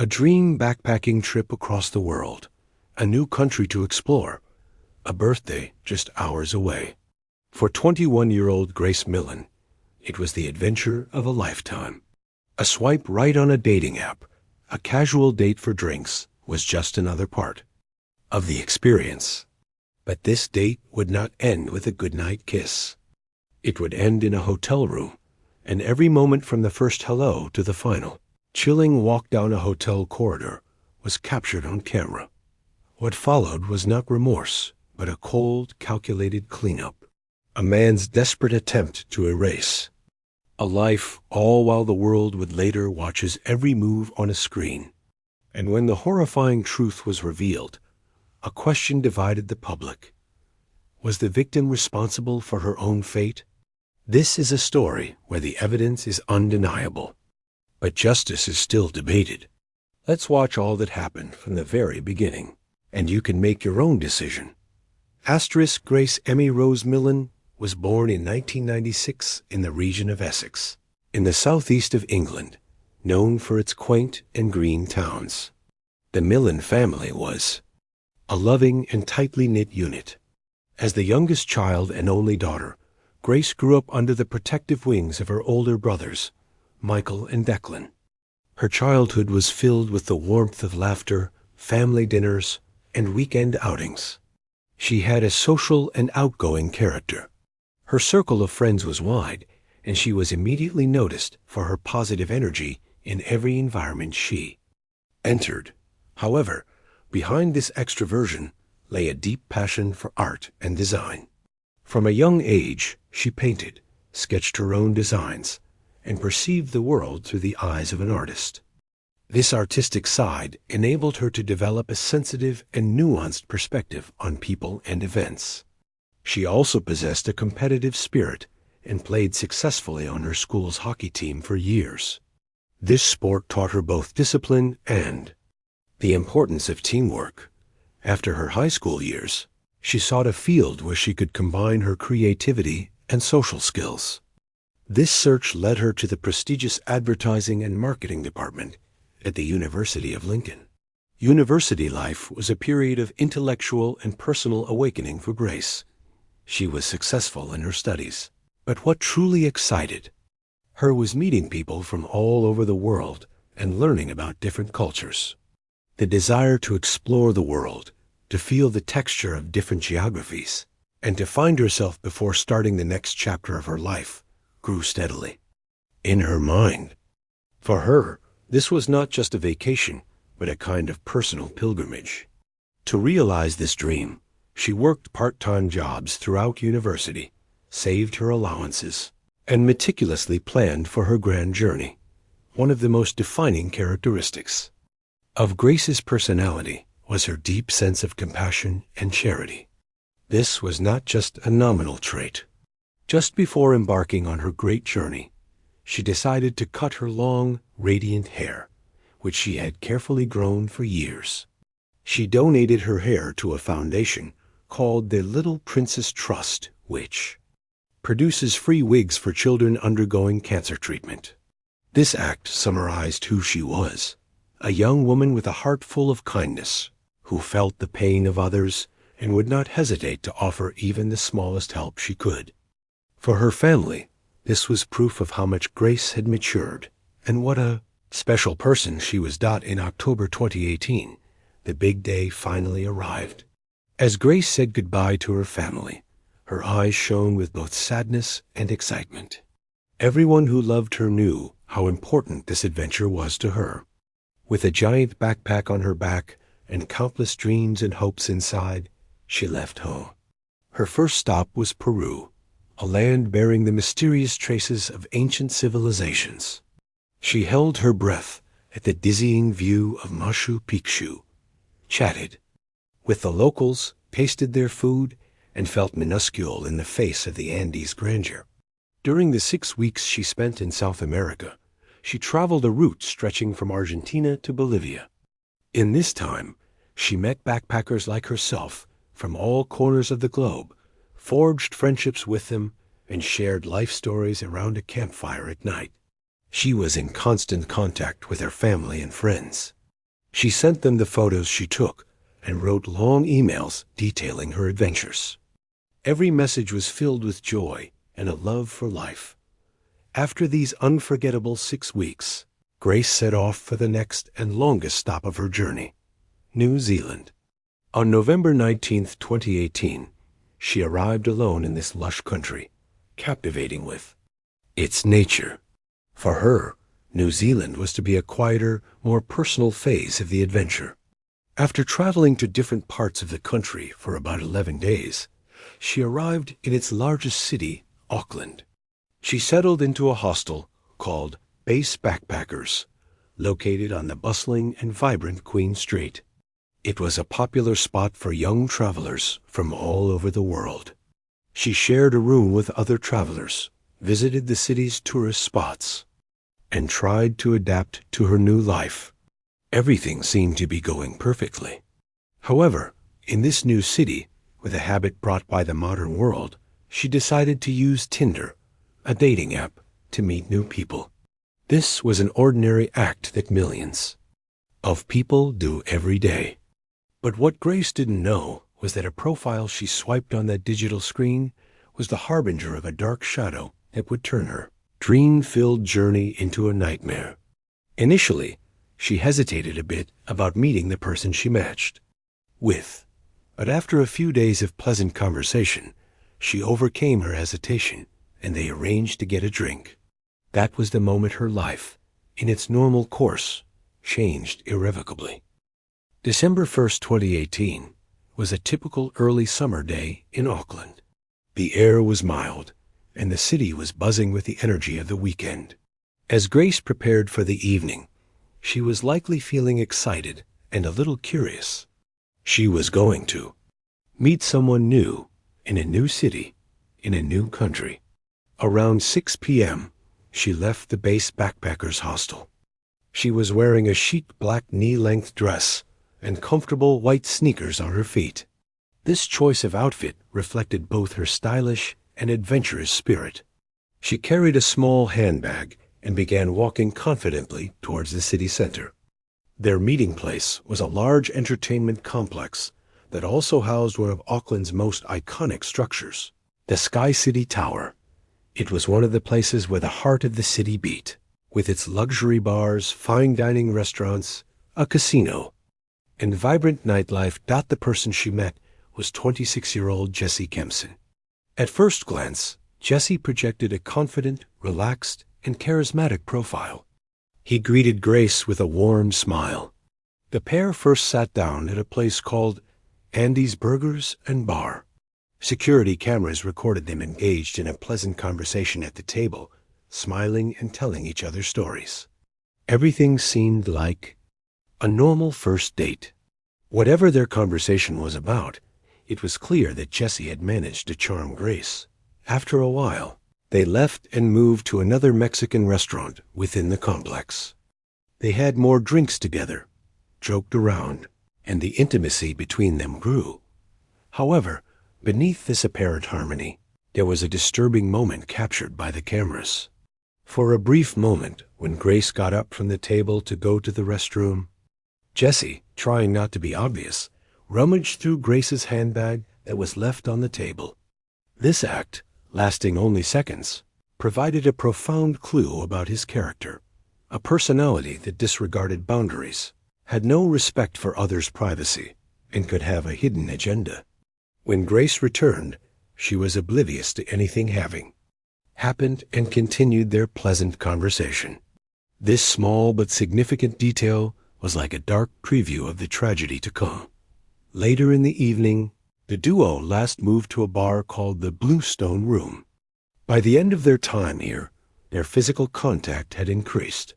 A dream backpacking trip across the world, a new country to explore, a birthday just hours away. For 21-year-old Grace Millen, it was the adventure of a lifetime. A swipe right on a dating app, a casual date for drinks, was just another part of the experience. But this date would not end with a goodnight kiss. It would end in a hotel room, and every moment from the first hello to the final chilling walk down a hotel corridor was captured on camera. What followed was not remorse, but a cold, calculated cleanup. A man's desperate attempt to erase a life, all while the world would later watch his every move on a screen. And when the horrifying truth was revealed, a question divided the public. Was the victim responsible for her own fate? This is a story where the evidence is undeniable, but justice is still debated. Let's watch all that happened from the very beginning, and you can make your own decision. Grace Emmy Rose Millen was born in 1996 in the region of Essex, in the southeast of England, known for its quaint and green towns. The Millen family was a loving and tightly knit unit. As the youngest child and only daughter, Grace grew up under the protective wings of her older brothers, Michael and Declan. Her childhood was filled with the warmth of laughter, family dinners, and weekend outings. She had a social and outgoing character. Her circle of friends was wide, and she was immediately noticed for her positive energy in every environment she entered. However, behind this extroversion lay a deep passion for art and design. From a young age, she painted, sketched her own designs, and perceived the world through the eyes of an artist. This artistic side enabled her to develop a sensitive and nuanced perspective on people and events. She also possessed a competitive spirit and played successfully on her school's hockey team for years. This sport taught her both discipline and the importance of teamwork. After her high school years, she sought a field where she could combine her creativity and social skills. This search led her to the prestigious advertising and marketing department at the University of Lincoln. University life was a period of intellectual and personal awakening for Grace. She was successful in her studies, but what truly excited her was meeting people from all over the world and learning about different cultures. The desire to explore the world, to feel the texture of different geographies, and to find herself before starting the next chapter of her life grew steadily in her mind. For her, this was not just a vacation, but a kind of personal pilgrimage. To realize this dream, she worked part-time jobs throughout university, saved her allowances, and meticulously planned for her grand journey. One of the most defining characteristics of Grace's personality was her deep sense of compassion and charity. This was not just a nominal trait. Just before embarking on her great journey, she decided to cut her long, radiant hair, which she had carefully grown for years. She donated her hair to a foundation called the Little Princess Trust, which produces free wigs for children undergoing cancer treatment. This act summarized who she was, a young woman with a heart full of kindness, who felt the pain of others and would not hesitate to offer even the smallest help she could. For her family, this was proof of how much Grace had matured and what a special person she was. In October 2018, the big day finally arrived. As Grace said goodbye to her family, her eyes shone with both sadness and excitement. Everyone who loved her knew how important this adventure was to her. With a giant backpack on her back and countless dreams and hopes inside, she left home. Her first stop was Peru, a land bearing the mysterious traces of ancient civilizations. She held her breath at the dizzying view of Machu Picchu, chatted with the locals, tasted their food, and felt minuscule in the face of the Andes' grandeur. During the 6 weeks she spent in South America, she traveled a route stretching from Argentina to Bolivia. In this time, she met backpackers like herself from all corners of the globe, forged friendships with them, and shared life stories around a campfire at night. She was in constant contact with her family and friends, She sent them the photos she took and wrote long emails detailing her adventures. Every message was filled with joy and a love for life. After these unforgettable 6 weeks, Grace set off for the next and longest stop of her journey, New Zealand. On November 19th, 2018, she arrived alone in this lush country, captivating with its nature. For her, New Zealand was to be a quieter, more personal phase of the adventure. After traveling to different parts of the country for about 11 days, she arrived in its largest city, Auckland. She settled into a hostel called Base Backpackers, located on the bustling and vibrant Queen Street. It was a popular spot for young travelers from all over the world. She shared a room with other travelers, visited the city's tourist spots, and tried to adapt to her new life. Everything seemed to be going perfectly. However, in this new city, with a habit brought by the modern world, she decided to use Tinder, a dating app, to meet new people. This was an ordinary act that millions of people do every day. But what Grace didn't know was that a profile she swiped on that digital screen was the harbinger of a dark shadow that would turn her dream-filled journey into a nightmare. Initially, she hesitated a bit about meeting the person she matched with, but after a few days of pleasant conversation, she overcame her hesitation, and they arranged to get a drink. That was the moment her life, in its normal course, changed irrevocably. December 1st, 2018, was a typical early summer day in Auckland. The air was mild, and the city was buzzing with the energy of the weekend. As Grace prepared for the evening, she was likely feeling excited and a little curious. She was going to meet someone new in a new city, in a new country. Around 6 p.m., she left the Base Backpackers hostel. She was wearing a chic black knee-length dress and comfortable white sneakers on her feet. This choice of outfit reflected both her stylish and adventurous spirit. She carried a small handbag and began walking confidently towards the city center. Their meeting place was a large entertainment complex that also housed one of Auckland's most iconic structures, the Sky City Tower. It was one of the places where the heart of the city beat, with its luxury bars, fine dining restaurants, a casino, and vibrant nightlife. The person she met was 26-year-old Jessie Kempson. At first glance, Jessie projected a confident, relaxed, and charismatic profile. He greeted Grace with a warm smile. The pair first sat down at a place called Andy's Burgers and Bar. Security cameras recorded them engaged in a pleasant conversation at the table, smiling and telling each other stories. Everything seemed like a normal first date. Whatever their conversation was about, it was clear that Jessie had managed to charm Grace. After a while, they left and moved to another Mexican restaurant within the complex. They had more drinks together, joked around, and the intimacy between them grew. However, beneath this apparent harmony, there was a disturbing moment captured by the cameras. For a brief moment, when Grace got up from the table to go to the restroom, Jessie, trying not to be obvious, rummaged through Grace's handbag that was left on the table. This act, lasting only seconds, provided a profound clue about his character, a personality that disregarded boundaries, had no respect for others' privacy, and could have a hidden agenda. When Grace returned, she was oblivious to anything having happened and continued their pleasant conversation. This small but significant detail was like a dark preview of the tragedy to come. Later in the evening, the duo last moved to a bar called the Bluestone Room. By the end of their time here, their physical contact had increased.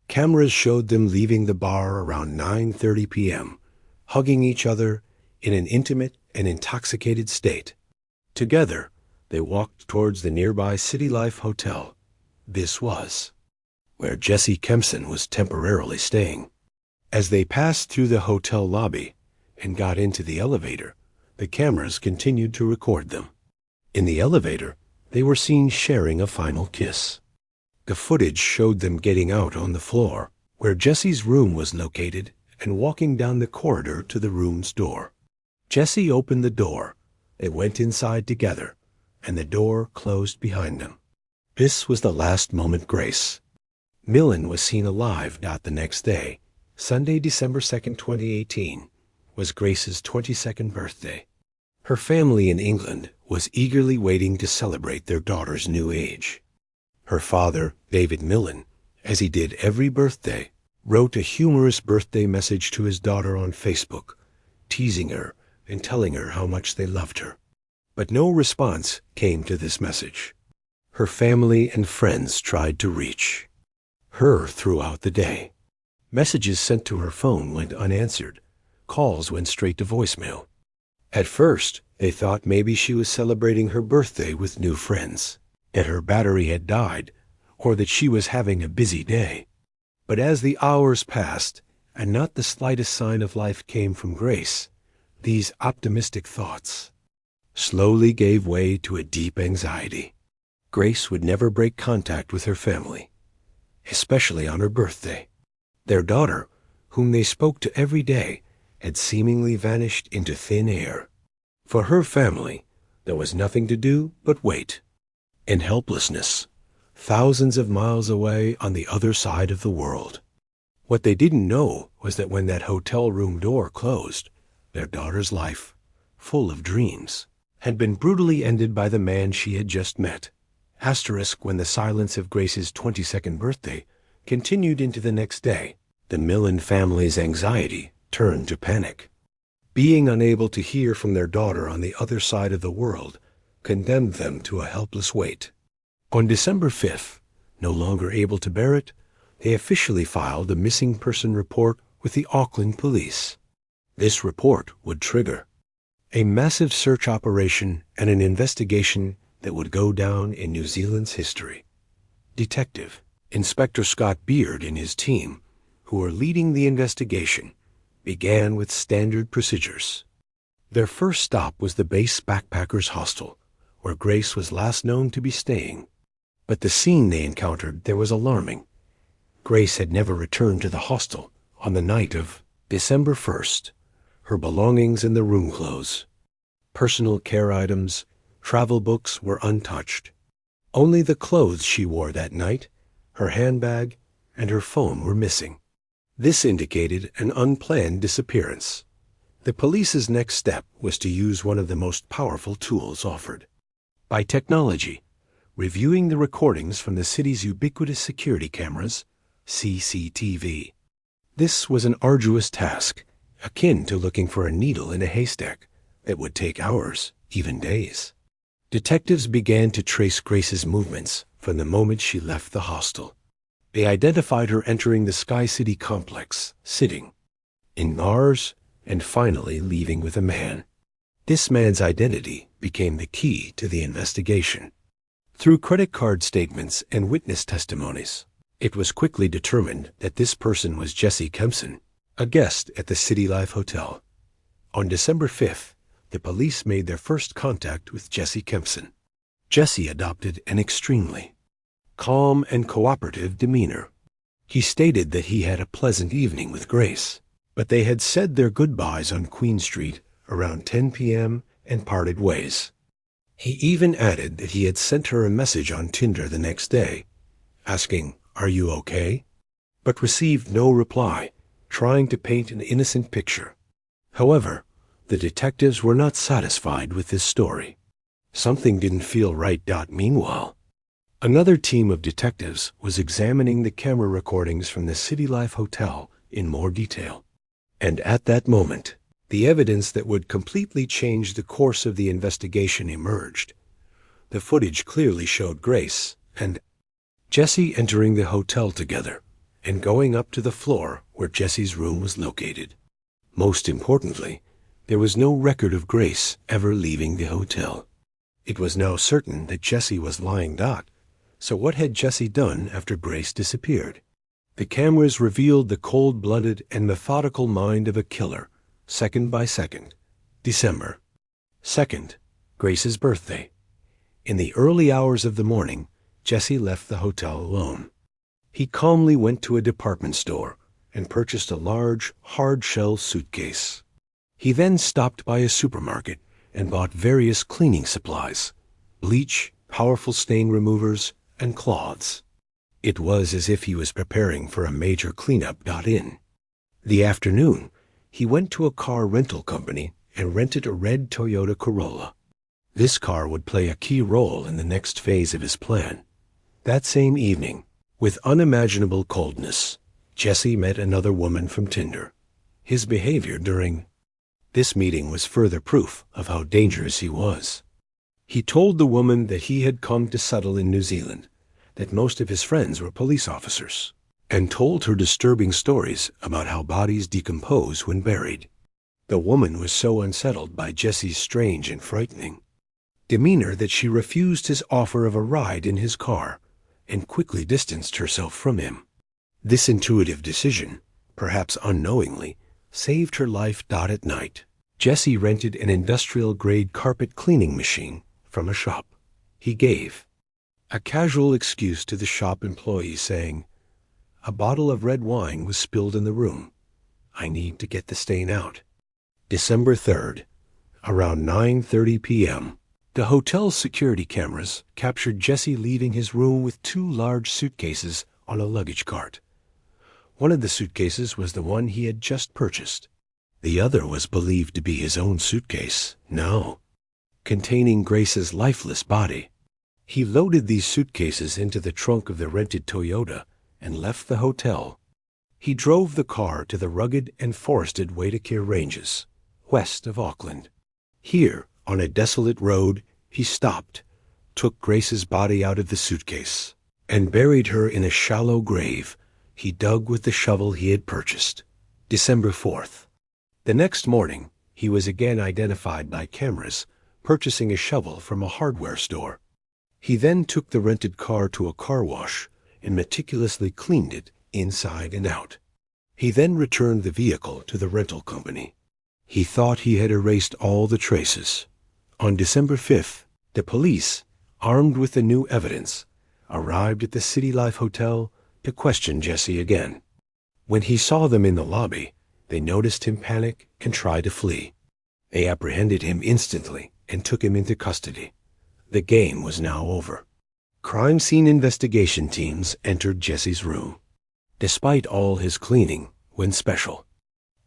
Cameras showed them leaving the bar around 9:30 p.m., hugging each other in an intimate and intoxicated state. Together, they walked towards the nearby City Life Hotel. This was where Jessie Kempson was temporarily staying. As they passed through the hotel lobby and got into the elevator, the cameras continued to record them. In the elevator, they were seen sharing a final kiss. The footage showed them getting out on the floor, where Jessie's room was located, and walking down the corridor to the room's door. Jesse opened the door. They went inside together, and the door closed behind them. This was the last moment Grace Millen was seen alive. The next day, Sunday, December 2nd, 2018, was Grace's 22nd birthday. Her family in England was eagerly waiting to celebrate their daughter's new age. Her father, David Millen, as he did every birthday, wrote a humorous birthday message to his daughter on Facebook, teasing her and telling her how much they loved her. But no response came to this message. Her family and friends tried to reach her throughout the day. Messages sent to her phone went unanswered. Calls went straight to voicemail. At first, they thought maybe she was celebrating her birthday with new friends, that her battery had died, or that she was having a busy day. But as the hours passed, and not the slightest sign of life came from Grace, these optimistic thoughts slowly gave way to a deep anxiety. Grace would never break contact with her family, especially on her birthday. Their daughter, whom they spoke to every day, had seemingly vanished into thin air. For her family, there was nothing to do but wait, in helplessness, thousands of miles away on the other side of the world. What they didn't know was that when that hotel room door closed, their daughter's life, full of dreams, had been brutally ended by the man she had just met. When the silence of Grace's 22nd birthday continued into the next day, the Millen family's anxiety turned to panic. Being unable to hear from their daughter on the other side of the world condemned them to a helpless wait. On December 5th, no longer able to bear it, they officially filed a missing person report with the Auckland police. This report would trigger a massive search operation and an investigation that would go down in New Zealand's history. Detective Inspector Scott Beard and his team, who were leading the investigation, began with standard procedures. Their first stop was the base backpackers' hostel, where Grace was last known to be staying. But the scene they encountered there was alarming. Grace had never returned to the hostel on the night of December 1st. Her belongings in the room clothes, personal care items, travel books were untouched. Only the clothes she wore that night, her handbag, and her phone were missing. This indicated an unplanned disappearance. The police's next step was to use one of the most powerful tools offered by technology, reviewing the recordings from the city's ubiquitous security cameras, CCTV. This was an arduous task, akin to looking for a needle in a haystack that would take hours, even days. Detectives began to trace Grace's movements from the moment she left the hostel. They identified her entering the Sky City complex, sitting in bars, and finally leaving with a man. This man's identity became the key to the investigation. Through credit card statements and witness testimonies, it was quickly determined that this person was Jesse Kempson, a guest at the City Life Hotel. On December 5th, the police made their first contact with Jesse Kempson. Jesse adopted an extremely calm and cooperative demeanor. He stated that he had a pleasant evening with Grace, but they had said their goodbyes on Queen Street around 10 p.m. and parted ways. He even added that he had sent her a message on Tinder the next day, asking, "Are you okay?" but received no reply, trying to paint an innocent picture. However, the detectives were not satisfied with this story. Something didn't feel right. Meanwhile, another team of detectives was examining the camera recordings from the City Life Hotel in more detail. And at that moment, the evidence that would completely change the course of the investigation emerged. The footage clearly showed Grace and Jesse entering the hotel together and going up to the floor where Jesse's room was located. Most importantly, there was no record of Grace ever leaving the hotel. It was now certain that Jesse was lying. So what had Jesse done after Grace disappeared? The cameras revealed the cold-blooded and methodical mind of a killer, second by second. December 2nd, Grace's birthday. In the early hours of the morning, Jesse left the hotel alone. He calmly went to a department store and purchased a large, hard-shell suitcase. He then stopped by a supermarket and bought various cleaning supplies: bleach, powerful stain removers, and cloths. It was as if he was preparing for a major cleanup. In the afternoon, he went to a car rental company and rented a red Toyota Corolla. This car would play a key role in the next phase of his plan. That same evening, with unimaginable coldness, Jesse met another woman from Tinder. His behavior during this meeting was further proof of how dangerous he was. He told the woman that he had come to settle in New Zealand, that most of his friends were police officers, and told her disturbing stories about how bodies decompose when buried. The woman was so unsettled by Jesse's strange and frightening demeanor that she refused his offer of a ride in his car and quickly distanced herself from him. This intuitive decision, perhaps unknowingly, saved her life. At night, Jesse rented an industrial-grade carpet cleaning machine from a shop. He gave a casual excuse to the shop employee, saying, "A bottle of red wine was spilled in the room. I need to get the stain out." December 3rd, around 9:30 p.m., the hotel's security cameras captured Jesse leaving his room with two large suitcases on a luggage cart. One of the suitcases was the one he had just purchased. The other was believed to be his own suitcase, containing Grace's lifeless body. He loaded these suitcases into the trunk of the rented Toyota and left the hotel. He drove the car to the rugged and forested Waitakere Ranges, west of Auckland. Here, on a desolate road, he stopped, took Grace's body out of the suitcase, and buried her in a shallow grave he dug with the shovel he had purchased. December 4th. The next morning, he was again identified by cameras purchasing a shovel from a hardware store. He then took the rented car to a car wash and meticulously cleaned it inside and out. He then returned the vehicle to the rental company. He thought he had erased all the traces. On December 5th, the police, armed with the new evidence, arrived at the City Life Hotel to question Jesse again. When he saw them in the lobby, they noticed him panic and try to flee. They apprehended him instantly and took him into custody. The game was now over. Crime scene investigation teams entered Jesse's room. Despite all his cleaning, when special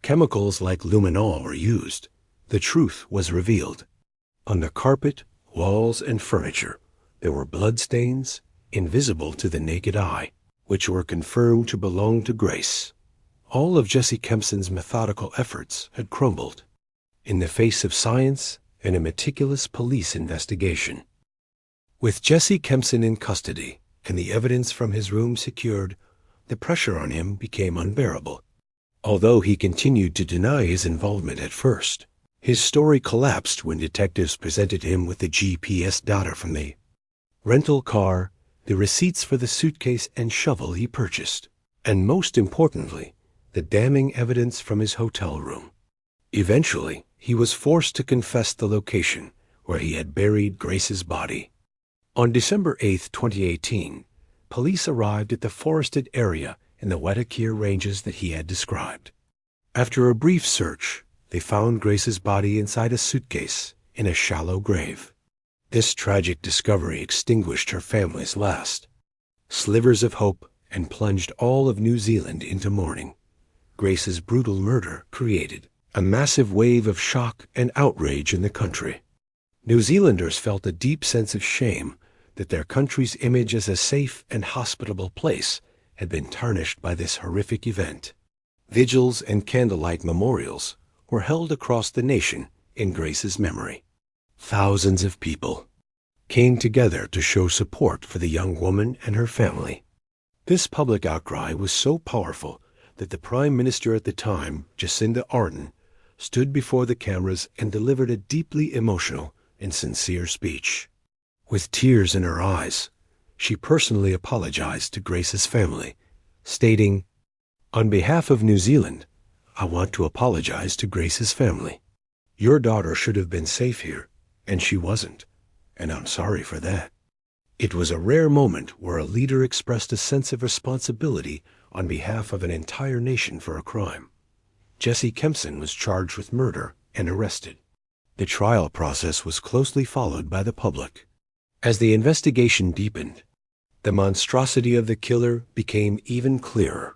chemicals like luminol were used, the truth was revealed. On the carpet, walls, and furniture, there were bloodstains, invisible to the naked eye, which were confirmed to belong to Grace. All of Jesse Kempson's methodical efforts had crumbled in the face of science and a meticulous police investigation. With Jesse Kempson in custody and the evidence from his room secured, the pressure on him became unbearable. Although he continued to deny his involvement at first, his story collapsed when detectives presented him with the GPS data from the rental car, the receipts for the suitcase and shovel he purchased, and most importantly, the damning evidence from his hotel room. Eventually, he was forced to confess the location where he had buried Grace's body. On December 8, 2018, police arrived at the forested area in the Waitakere Ranges that he had described. After a brief search, they found Grace's body inside a suitcase in a shallow grave. This tragic discovery extinguished her family's last slivers of hope and plunged all of New Zealand into mourning. Grace's brutal murder created a massive wave of shock and outrage in the country. New Zealanders felt a deep sense of shame that their country's image as a safe and hospitable place had been tarnished by this horrific event. Vigils and candlelight memorials were held across the nation in Grace's memory. Thousands of people came together to show support for the young woman and her family. This public outcry was so powerful that the Prime Minister at the time, Jacinda Ardern, stood before the cameras and delivered a deeply emotional and sincere speech. With tears in her eyes, she personally apologized to Grace's family, stating, "On behalf of New Zealand, I want to apologize to Grace's family. Your daughter should have been safe here, and she wasn't, and I'm sorry for that." It was a rare moment where a leader expressed a sense of responsibility on behalf of an entire nation for a crime. Jesse Kempson was charged with murder and arrested. The trial process was closely followed by the public. As the investigation deepened, the monstrosity of the killer became even clearer.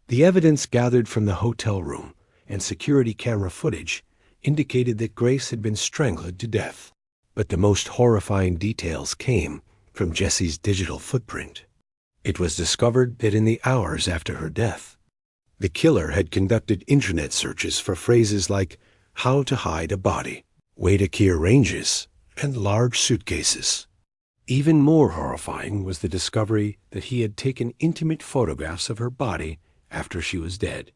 The evidence gathered from the hotel room and security camera footage indicated that Grace had been strangled to death. But the most horrifying details came from Jesse's digital footprint. It was discovered that in the hours after her death, the killer had conducted internet searches for phrases like how to hide a body, way to clear ranges, and large suitcases. Even more horrifying was the discovery that he had taken intimate photographs of her body after she was dead.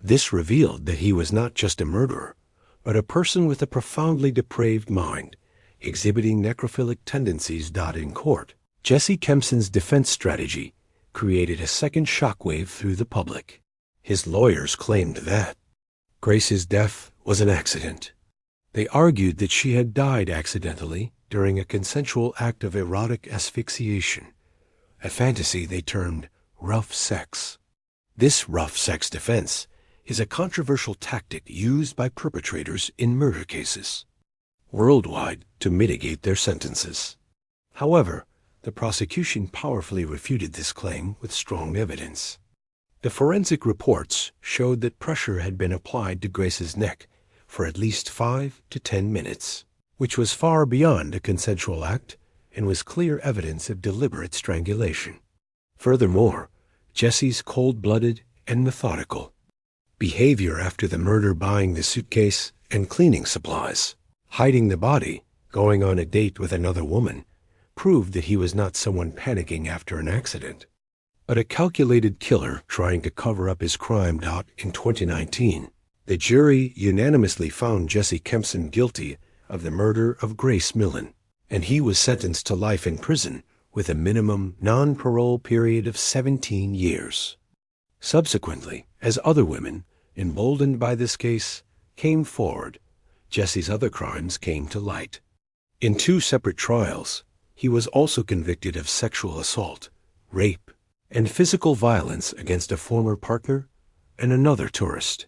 This revealed that he was not just a murderer, but a person with a profoundly depraved mind, exhibiting necrophilic tendencies. In court, Jesse Kempson's defense strategy created a second shockwave through the public. His lawyers claimed that Grace's death was an accident. They argued that she had died accidentally during a consensual act of erotic asphyxiation, a fantasy they termed rough sex. This rough sex defense is a controversial tactic used by perpetrators in murder cases worldwide to mitigate their sentences. However, the prosecution powerfully refuted this claim with strong evidence. The forensic reports showed that pressure had been applied to Grace's neck for at least 5 to 10 minutes, which was far beyond a consensual act and was clear evidence of deliberate strangulation. Furthermore, Jesse's cold-blooded and methodical behavior after the murder, buying the suitcase and cleaning supplies, hiding the body, going on a date with another woman, proved that he was not someone panicking after an accident, but a calculated killer trying to cover up his crime. In 2019, the jury unanimously found Jesse Kempson guilty of the murder of Grace Millen, and he was sentenced to life in prison with a minimum non-parole period of 17 years. Subsequently, as other women, emboldened by this case, came forward, Jesse's other crimes came to light. In 2 separate trials, he was also convicted of sexual assault, rape, and physical violence against a former partner and another tourist.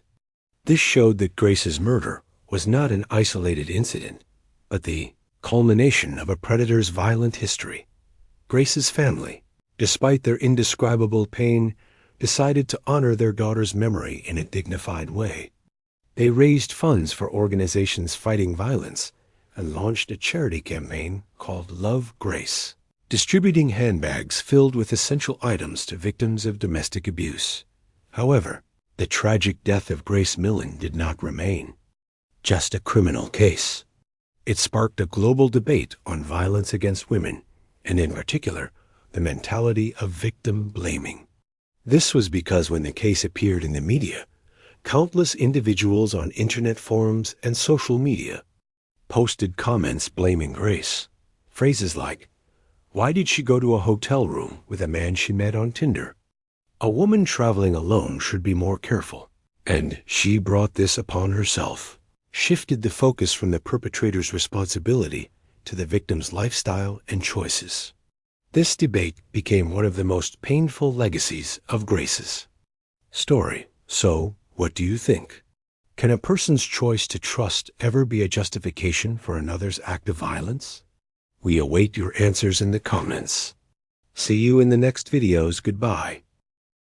This showed that Grace's murder was not an isolated incident, but the culmination of a predator's violent history. Grace's family, despite their indescribable pain, decided to honor their daughter's memory in a dignified way. They raised funds for organizations fighting violence and launched a charity campaign called Love Grace, distributing handbags filled with essential items to victims of domestic abuse. However, the tragic death of Grace Millen did not remain just a criminal case. It sparked a global debate on violence against women, and in particular, the mentality of victim blaming. This was because when the case appeared in the media, countless individuals on internet forums and social media posted comments blaming Grace. Phrases like, "Why did she go to a hotel room with a man she met on Tinder? A woman traveling alone should be more careful. And she brought this upon herself," shifted the focus from the perpetrator's responsibility to the victim's lifestyle and choices. This debate became one of the most painful legacies of Grace's story. So, what do you think? Can a person's choice to trust ever be a justification for another's act of violence? We await your answers in the comments. See you in the next videos. Goodbye.